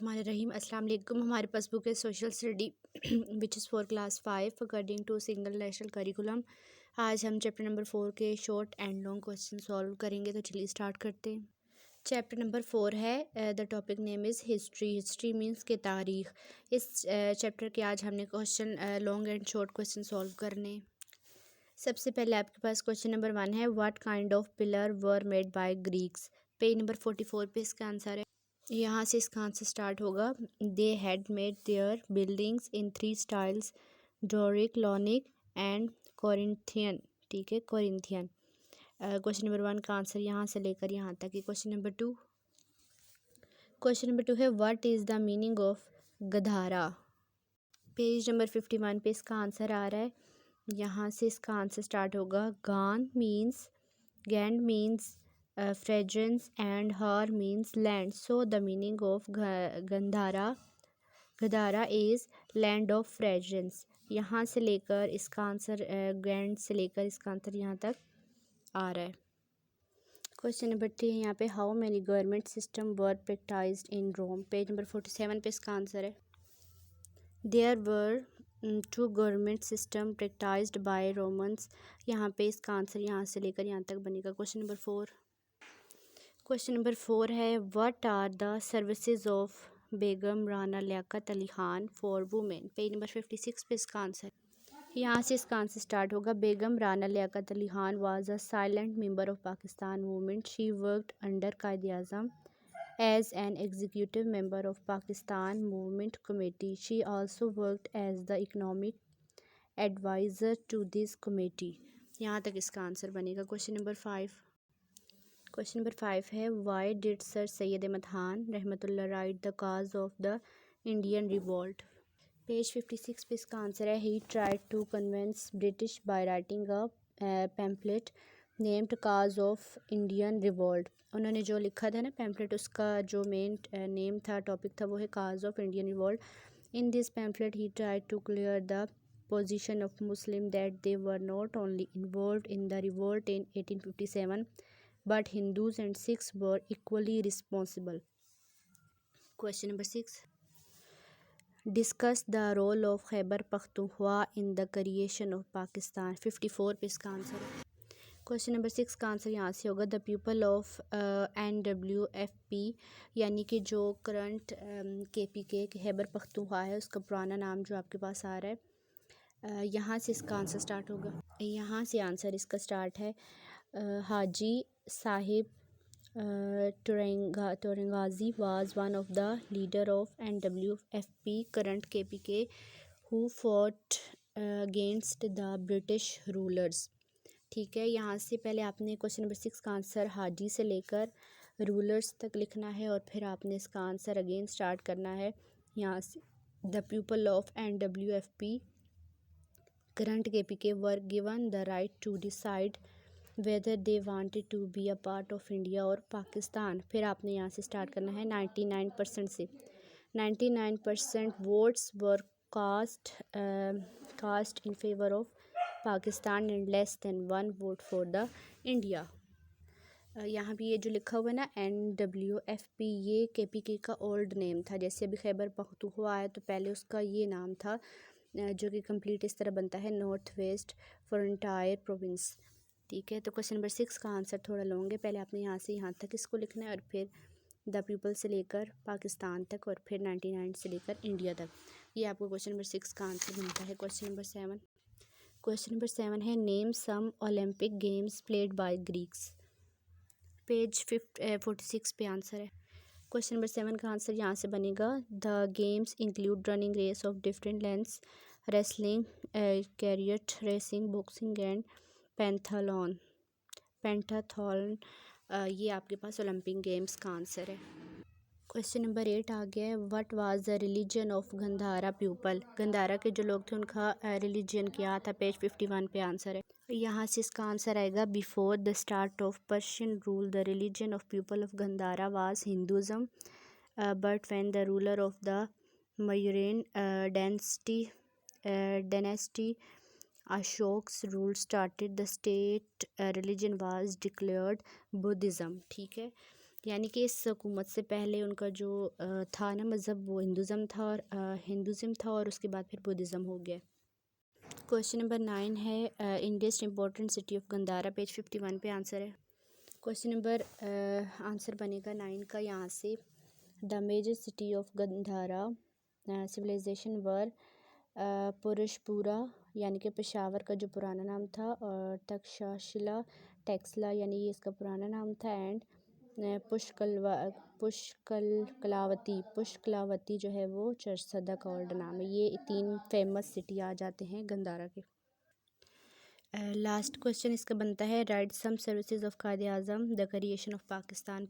बिस्मिल्लाहिर्रहमानिर्रहीम। अस्सलाम वालेकुम। हमारे पास बुक है social study which is for class 5 according to single national curriculum. आज हम चैप्टर नंबर 4 के short and long question solve करेंगे, तो चलिए स्टार्ट करते हैं। चैप्टर नंबर 4 है, the topic name is history. History means के तारीख़। इस चैप्टर के आज हमने question long and short question solve करने। सबसे पहले आपके पास क्वेश्चन नंबर 1 है, what kind of pillar were made by Greeks. Page number 44 पे इसका आंसर है। यहाँ से इसका आंसर स्टार्ट होगा। They had made their buildings in 3 styles, Doric, Ionic and Corinthian. ठीक है, कोरिंथियन। क्वेश्चन नंबर 1 का आंसर यहाँ से लेकर यहाँ तक है। क्वेश्चन नंबर 2 है, what is the meaning of Gandhara. Page number 51 पे इसका आंसर आ रहा है। यहाँ से इसका आंसर स्टार्ट होगा। गैंड means fragrance and har means land, so the meaning of Gandhara is land of fragrance। यहाँ से लेकर इसका आंसर गैंड से लेकर इसका आंसर यहाँ तक आ रहा है। क्वेश्चन नंबर 3 है यहाँ पे, how many government system were practised in Rome. Page number 47 पे इसका आंसर है। There were 2 government system practised by Romans. यहाँ पे इसका आंसर यहाँ से लेकर यहाँ तक बनेगा। क्वेश्चन नंबर 4 है, what are the services of Begum Rana Liaquat Ali Khan for women. Page number 56 पे इसका आंसर। यहाँ से इसका आंसर स्टार्ट होगा। Begum Rana Liaquat Ali Khan was a silent member of Pakistan movement. She worked under Quaid-e-Azam as an executive member of Pakistan Movement Committee. She also worked as the economic advisor to this committee। यहाँ तक इसका answer बनेगा। Question number 5 है, why did sir Syed Ahmad Khan Rahmatullah write the cause of the Indian revolt. Page 56 पे इसका answer है। He tried to convince British by writing a pamphlet named cause of Indian revolt. उन्होंने जो लिखा था ना पैम्पलेट, उसका जो मेन नेम था, टॉपिक था, वो है cause of Indian revolt. In this pamphlet he tried to clear the position of Muslim that they were not only involved in the revolt in 1857 but Hindus and Sikhs were equally responsible. Question number 6, discuss the role of Khyber Pakhtunkhwa in the creation of Pakistan. 54 पे इसका answer है। Question number 6 का answer यहाँ से होगा। The people of NWFP, यानी कि जो करंट KPK खैबर पख्तूनख्वा है, उसका पुराना नाम जो आपके पास आ रहा है, यहाँ से इसका आंसर स्टार्ट होगा। यहाँ से आंसर इसका स्टार्ट है। हाजी Sahib Turangazi was one of the leader of NWFP current KPK who fought against the British rulers। ठीक है, यहाँ से पहले आपने क्वेश्चन नंबर 6 का आंसर हाजी से लेकर रूलर्स तक लिखना है और फिर आपने इसका आंसर अगेन स्टार्ट करना है यहाँ से। The people of NWFP current KPK were given the right to decide whether they wanted to be a part of India और पाकिस्तान। फिर आपने यहाँ से स्टार्ट करना है 99% से। 99% votes were cast in favour of Pakistan and less than 1 vote for the India. यहाँ भी ये जो लिखा हुआ है ना NWFP, ये KPK का ओल्ड नेम था। जैसे अभी खैबर पख्तूनख्वा आया तो पहले उसका ये नाम था, जो कि कंप्लीट इस तरह बनता है, नॉर्थ वेस्ट फ्रंटायर प्रोविंस। ठीक है, तो क्वेश्चन नंबर 6 का आंसर थोड़ा लॉन्ग है। पहले आपने यहाँ से यहाँ तक इसको लिखना है और फिर द पीपल से लेकर पाकिस्तान तक और फिर 99 से लेकर इंडिया तक। ये आपको क्वेश्चन नंबर 6 का आंसर मिलता है। क्वेश्चन नंबर 7 है, name some Olympic games played by Greeks. Page 46 पे आंसर है। क्वेश्चन नंबर 7 का आंसर यहाँ से बनेगा। The games include running race of different lengths, wrestling, chariot racing, boxing and pentathlon. ये आपके पास ओलंपिक गेम्स का आंसर है। क्वेश्चन नंबर 8 आ गया है, what was the religion of Gandhara people. Gandhara के जो लोग थे उनका रिलीजन क्या था। पेज 51 पे आंसर है। यहाँ से इसका आंसर आएगा। Before the start of Persian rule the religion of people of Gandhara was Hinduism, but when the ruler of the Mauryan dynasty Ashoka's rule started the state religion was declared Buddhism. ठीक है, यानी कि इस हुकूमत से पहले उनका जो था ना मज़हब, वो हिंदुज़म था और उसके बाद फिर बुद्धिज़्म हो गया। क्वेश्चन नंबर 9 है इंडियस्ट important city of Gandhara, page 51 पे आंसर है। क्वेश्चन नंबर आंसर बनेगा 9 का यहाँ से। The major city of Gandhara civilization were Purushapura यानी कि पेशावर का जो पुराना नाम था, और तक्षशिला टेक्सला यानी ये इसका पुराना नाम था, एंड पुष्कलावती जो है वो चरसदा का ओल्ड नाम है। ये 3 फेमस सिटी आ जाते हैं गंदारा के। लास्ट क्वेश्चन इसका बनता है write some services of Quaid Azam the creation of Pakistan,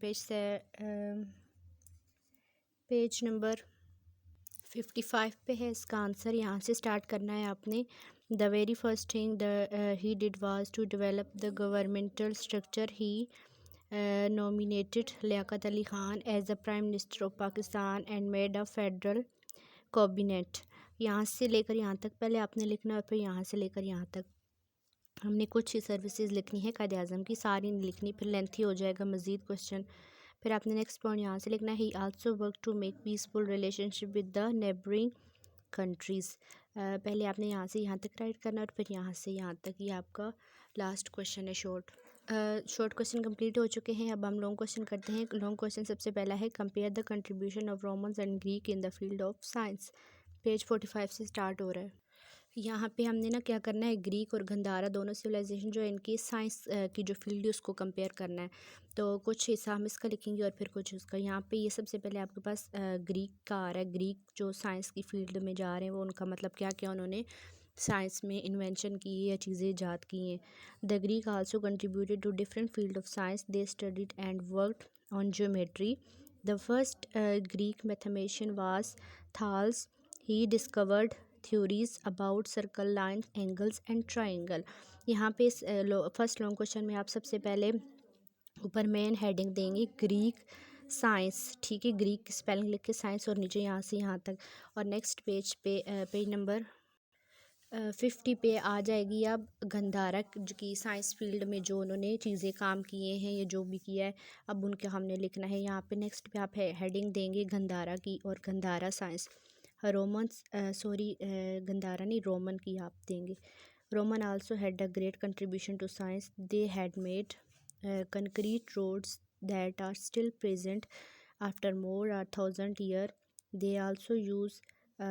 page number 55 पे है इसका आंसर। यहाँ से स्टार्ट करना है आपने। The very first thing he did was to develop the governmental structure. He nominated Liaquat Ali Khan as the prime minister of Pakistan and made a federal cabinet. यहाँ से लेकर यहाँ तक पहले आपने लिखना है, फिर यहाँ से लेकर यहाँ तक हमने कुछ ही सर्विसेज लिखनी है कायद आज़म की, सारी नहीं लिखनी, फिर लेंथी हो जाएगा मज़ीद क्वेश्चन। फिर आपने नेक्स्ट पॉइंट यहाँ से लिखना है he also work to make peaceful relationship with the neighbouring countries. पहले आपने यहाँ से यहाँ तक राइट करना और फिर यहाँ से यहाँ तक। ये आपका लास्ट क्वेश्चन है। शॉर्ट क्वेश्चन कंप्लीट हो चुके हैं। अब हम लॉन्ग क्वेश्चन करते हैं। लॉन्ग क्वेश्चन सबसे पहला है compare the contribution of Romans and Greek in the field of science, page 45 से स्टार्ट हो रहा है। यहाँ पे हमने ना क्या करना है, ग्रीक और गंधारा दोनों सिविलाइजेशन जो है इनकी साइंस की जो फील्ड है उसको कंपेयर करना है। तो कुछ हिस्सा हम इसका लिखेंगे और फिर कुछ उसका। यहाँ पे ये सबसे पहले आपके पास ग्रीक का आ रहा है। ग्रीक जो साइंस की फील्ड में जा रहे हैं वो उनका मतलब क्या क्या उन्होंने साइंस में इन्वेंशन की है या चीज़ें ईजाद की हैं। The Greek also contributed to different field of science, they studied and worked on geometry. The first Greek mathematician was Thales. He discovered theories about circle, line, angles and triangle. यहाँ पे इस फर्स्ट लॉन्ग क्वेश्चन में आप सबसे पहले ऊपर main heading देंगे Greek science, ठीक है, ग्रीक की स्पेलिंग लिख के साइंस और नीचे यहाँ से यहाँ तक। और नेक्स्ट पेज पे पेज नंबर 50 पे आ जाएगी अब गंधारा की साइंस फील्ड में जो उन्होंने चीज़ें काम किए हैं या जो भी किया है, अब उनके हमने लिखना है। यहाँ पे नेक्स्ट पे आप हेडिंग देंगे गंधारा की और गंधारा साइंस। रोमन्स गंधारा नहीं, रोमन की आप देंगे। Roman also had a great contribution to science, they had made concrete roads that are still present after more than 1,000 years. They also use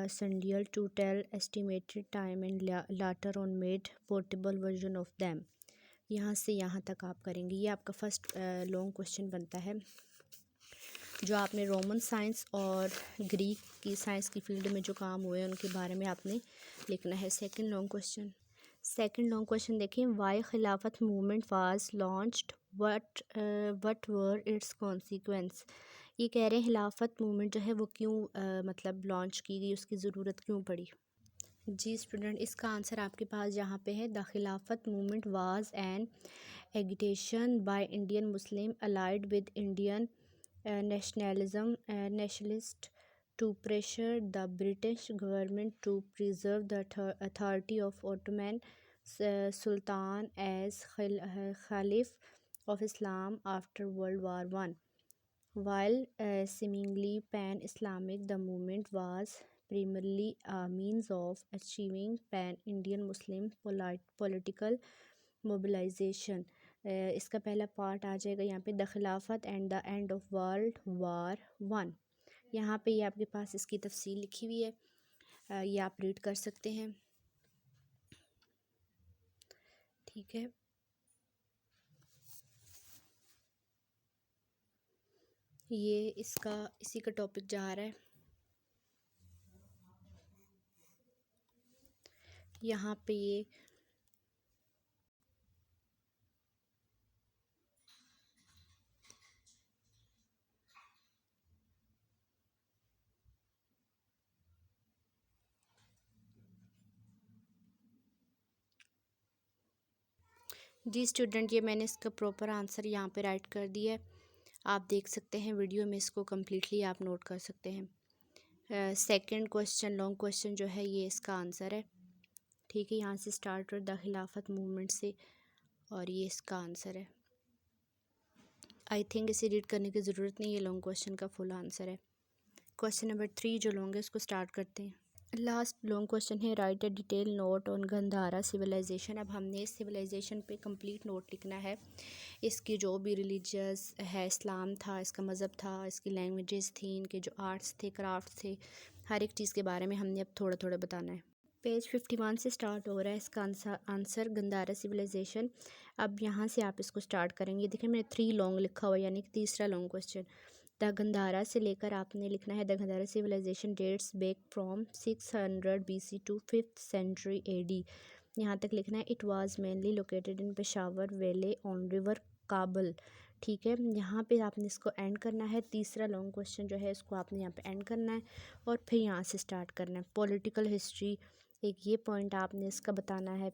sundial to tell estimated time and later on made portable version of them. यहाँ से यहाँ तक आप करेंगे। ये आपका first long question बनता है जो आपने रोमन साइंस और ग्रीक की साइंस की फील्ड में जो काम हुए उनके बारे में आपने लिखना है। सेकंड लॉन्ग क्वेश्चन देखें। वाई खिलाफत movement was launched, what were it's consequence. ये कह रहे हैं खिलाफत मूवमेंट जो है वो क्यों मतलब लॉन्च की गई, उसकी ज़रूरत क्यों पड़ी। जी स्टूडेंट, इसका आंसर आपके पास यहाँ पे है। द खिलाफत movement was an agitation by Indian Muslim allied with Indian nationalist to pressure the British government to preserve the authority of Ottoman Sultan as Caliph of Islam after World War I. While seemingly pan-Islamic, the movement was primarily a means of achieving pan-Indian Muslim political mobilization. इसका पहला part आ जाएगा यहाँ पे the खिलाफत and the end of world war one. यहाँ पे ये आपके पास इसकी तफसील लिखी हुई है, ये आप रीड कर सकते हैं, ठीक है। ये इसका इसी का टॉपिक जा रहा है। यहाँ पे ये जी स्टूडेंट, ये मैंने इसका प्रॉपर आंसर यहाँ पे राइट कर दिया है, आप देख सकते हैं वीडियो में, इसको कम्प्लीटली आप नोट कर सकते हैं। सेकंड क्वेश्चन लॉन्ग क्वेश्चन जो है ये इसका आंसर है, ठीक है। यहाँ से स्टार्ट और द खिलाफत मूवमेंट से, और ये इसका आंसर है। आई थिंक इसे रीड करने की ज़रूरत नहीं, ये लॉन्ग क्वेश्चन का फुल आंसर है। क्वेश्चन नंबर 3 जो लॉन्ग है उसको स्टार्ट करते हैं। लास्ट लॉन्ग क्वेश्चन है, write a detail note on Gandhara civilisation. अब हमने इस सिविलाइजेशन पे कंप्लीट नोट लिखना है, इसकी जो भी रिलीजियस है, इस्लाम था, इसका मज़हब था, इसकी लैंग्वेजेस थी, इनके जो आर्ट्स थे, क्राफ्ट थे, हर एक चीज़ के बारे में हमने अब थोड़ा थोड़ा बताना है। पेज 51 से स्टार्ट हो रहा है इसका आंसर गंधारा सिविलाइजेशन। अब यहाँ से आप इसको स्टार्ट करेंगे। देखिए मैंने 3 लॉन्ग लिखा हुआ, यानी कि तीसरा लॉन्ग क्वेश्चन। द गंधारा से लेकर आपने लिखना है the Gandhara civilisation dates back from 600 BC to 5th century AD। यहाँ तक लिखना है। It was mainly located in Peshawar valley on river Kabul. ठीक है, यहाँ पे आपने इसको एंड करना है। तीसरा लॉन्ग क्वेश्चन जो है इसको आपने यहाँ पे एंड करना है और फिर यहाँ से स्टार्ट करना है। पॉलिटिकल हिस्ट्री एक ये पॉइंट आपने इसका बताना है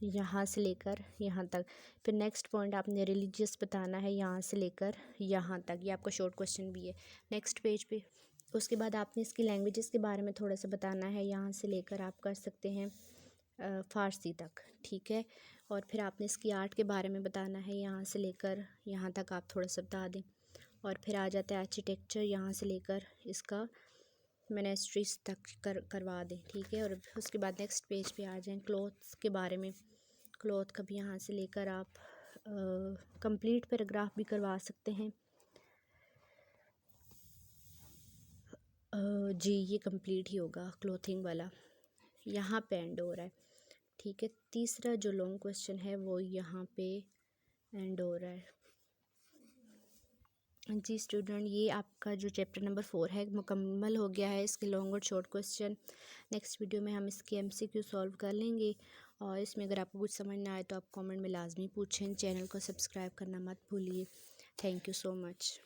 यहाँ से लेकर यहाँ तक। फिर नेक्स्ट पॉइंट आपने रिलीजियस बताना है यहाँ से लेकर यहाँ तक। ये आपका शॉर्ट क्वेश्चन भी है नेक्स्ट पेज पे। उसके बाद आपने इसकी लैंग्वेजेस के बारे में थोड़ा सा बताना है, यहाँ से लेकर आप कर सकते हैं फ़ारसी तक। ठीक है, और फिर आपने इसकी आर्ट के बारे में बताना है, यहाँ से लेकर यहाँ तक आप थोड़ा सा बता दें। और फिर आ जाता है आर्किटेक्चर, यहाँ से लेकर इसका मिनिस्ट्रीज तक करवा दें। ठीक है, और उसके बाद नेक्स्ट पेज पे आ जाएं क्लॉथ्स के बारे में। क्लॉथ का भी यहाँ से लेकर आप कंप्लीट पैराग्राफ भी करवा सकते हैं। जी ये कंप्लीट ही होगा क्लोथिंग वाला, यहाँ पे एंड हो रहा है। ठीक है, तीसरा जो लॉन्ग क्वेश्चन है वो यहाँ पे एंड हो रहा है। जी स्टूडेंट, ये आपका जो चैप्टर नंबर 4 है मुकम्मल हो गया है, इसके लॉन्ग और शॉर्ट क्वेश्चन। नेक्स्ट वीडियो में हम इसके MCQ सॉल्व कर लेंगे। और इसमें अगर आपको कुछ समझ ना आए तो आप कमेंट में लाजमी पूछें। चैनल को सब्सक्राइब करना मत भूलिए। Thank you so much.